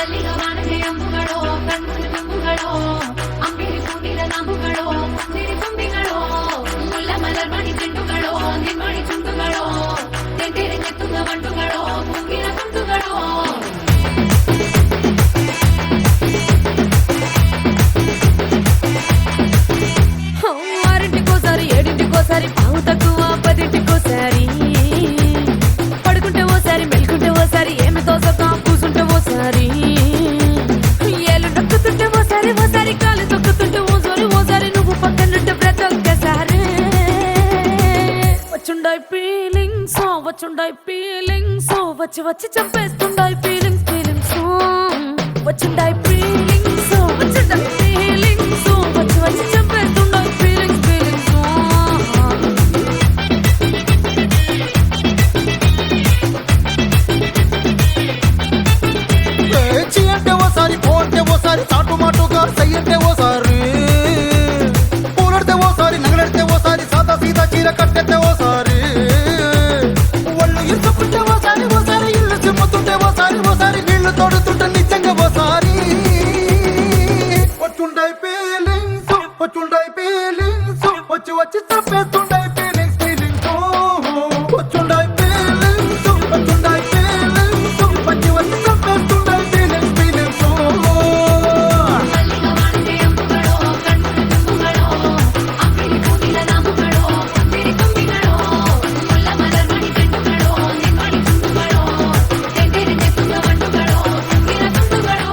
ಮಲ್ಲಿಗವಾಣಗೆ ಅಂಬುಗಳೋ ಕಣ್ಮುಳಿ ತುಂಬುಗಳೋ ಅಂಬಿರಿ ಕೂಡಿದ ನಾಮುಗಳೋ ಕುಂದಿರಿ ತುಂಬಿಗಳೋ ಮುಲ್ಲ ಮಲರ್ಮಣಿ ಚೆಂಡುಗಳೋ ನಿಮ್ಮಣಿ ಚುಂಡುಗಳೋ ತೆಂದಿರಿ ನೆತ್ತುಗ ಬಂಡುಗಳೋ ಕುಂಗಿನ ತುಂಡುಗಳೋ ఆరింటికోసారి ఏడింటికోసారి పావు తక్కువ పదింటికోసారి పడుకుంటే ఓసారి మెలుకుంటే ఓసారి ఏమి తోసక కూసుంటే ఓసారి ఏళ్ళు నొక్కుతుంటే ఓసారి ఓసారి కాలు తొక్కుతుంటే ఓసారి నువ్వు పక్కనుంటే ప్రతి ఒక్కసారి వచ్చుండాయి ఫీలింగ్స్ వచ్చి వచ్చి చంపేస్తుండాయి ఫీలింగ్స్ వచ్చుండాయి ఫీలింగ్స్ వచ్చి వచ్చి చంపేస్తుండాయి అంటే ఓసారి పోతే ఓసారి చాటు మాటుగా సయ్యంటే ఓసారి పూలడితే ఓసారి నగలడితే ఓసారి సాదా సీదా చీర కట్టెతే ఓసారి ఒళ్ళు ఇరుచుకుంటే ఓసారి ఇల్లు చిమ్ముతుంటే ఓసారి నీళ్లు తోడుతుంటే నిజంగా ఓసారి వచ్చుండాయి ఫీలింగ్స్ వచ్చి వచ్చి చంపేస్తుండాయి ఫీలింగ్స్ వచ్చుండాయి ఫీలింగ్స్ వచ్చి వచ్చి చంపేస్తుండాయి ఫీలింగ్స్ మల్లిగవాణಗೆ అంబుಗಳೋ కಣ್ముಳಿ ತುಂಬುಗಳೋ అంబిరి కూడిದ నాಮುಗಳೋ ಕುಂದಿರಿ ತುಂಬಿಗಳೋ ಮುಲ್ಲ ಮಲರ್ಮಣಿ ಚೆಂಡುಗಳೋ ನಿಮ್ಮಣಿ ಚುಂಡುಗಳೋ ತೆಂದಿರಿ ನೆತ್ತುಗ ಬಂಡುಗಳೋ ಕುಂಗಿನ ತುಂಡುಗಳೋ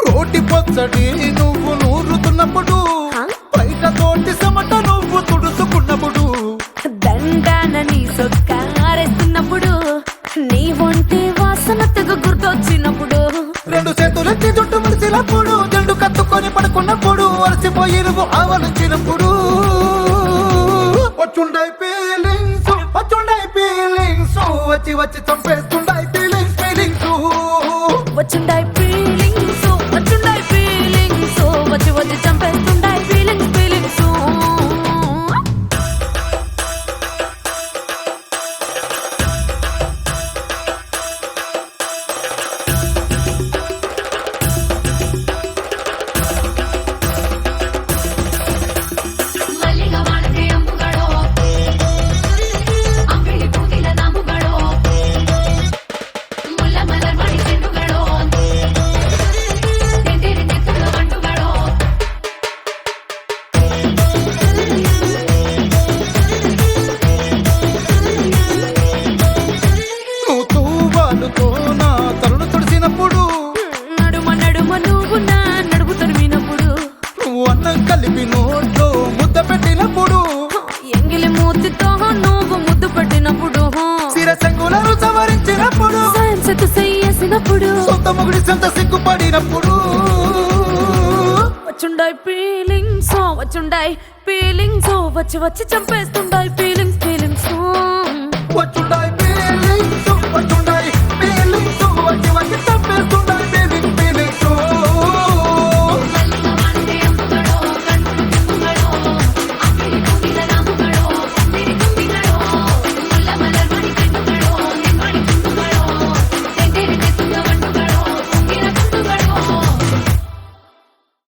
రోటి పచ్చడి నువ్వు నూరుతున్నప్పుడు బయట తోటి సమట నువ్వు తుడుచుకున్నప్పుడు దండాన నీ సొక్కారేస్తున్నప్పుడు నీ ఒంటి వాసన తెగ గుర్తొచ్చినప్పుడు రెండు చేతులెత్తి జుట్టు ముడిచినప్పుడు జండు కత్తుకొని పడుకున్నప్పుడు అలసిపోయి నువ్వు ఆవలించినప్పుడు వచ్చుండాయి ఫీలింగ్స్ వచ్చి వచ్చి చంపేస్తుండాయి ఫీలింగ్స్ వచ్చుండాయి ఫీలింగ్స్ వచ్చి వచ్చి చంపేస్తుండాయి ఫీలింగ్స్ మల్లిగవాణಗೆ అంబుಗಳೋ అంబిరి కూడిದ ನಾಮುಗಳೋ ಮುಲ್ಲ ಮಲರ್ಮಣಿ ಚೆಂಡುಗಳೋ ತೆಂದಿರಿ ನೆತ್ತುಗ ಬಂಡುಗಳೋ నువ్వు తూవాలుతో నా తరుణు తుడిసినప్పుడు నడుమ నువ్వు నా నడుపు తరిమినప్పుడు నువ్వు అన్నం కలిపి నోట్లో ముద్ద పెట్టినప్పుడు ఎంగిలి మూతితో నువ్వు ముద్దు పట్టినప్పుడు సిరసంగులను సవరించినప్పుడు సైన్సెతు చెయ్యేసినప్పుడు సొంత మొగుడి సొంత సిగ్గుపడినప్పుడు వచ్చుండాయి ఫీలింగ్స్ వచ్చి వచ్చి చంపేస్తుండాయి ఫీలింగ్స్